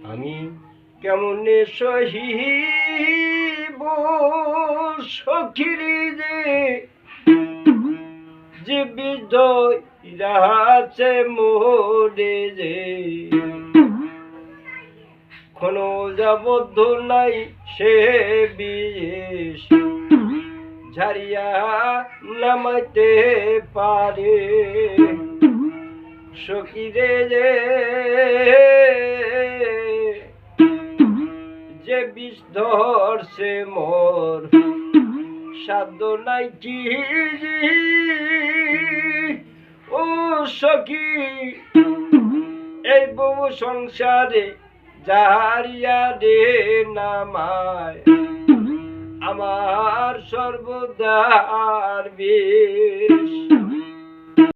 আমি কেমনে সহিব সখিরি যে বিজয় রাহাছে মোরে যে কোনো যাবদ্ধ নাই সে বিষ ঝারিয়া নামাইতে পারে সখিরে যে বিষ ধরছে মোর সাধ্য নাই কি ও সখী এই বউ সংসারে জাহারিয়া রে নামায় আমার সর্বদার বিষ।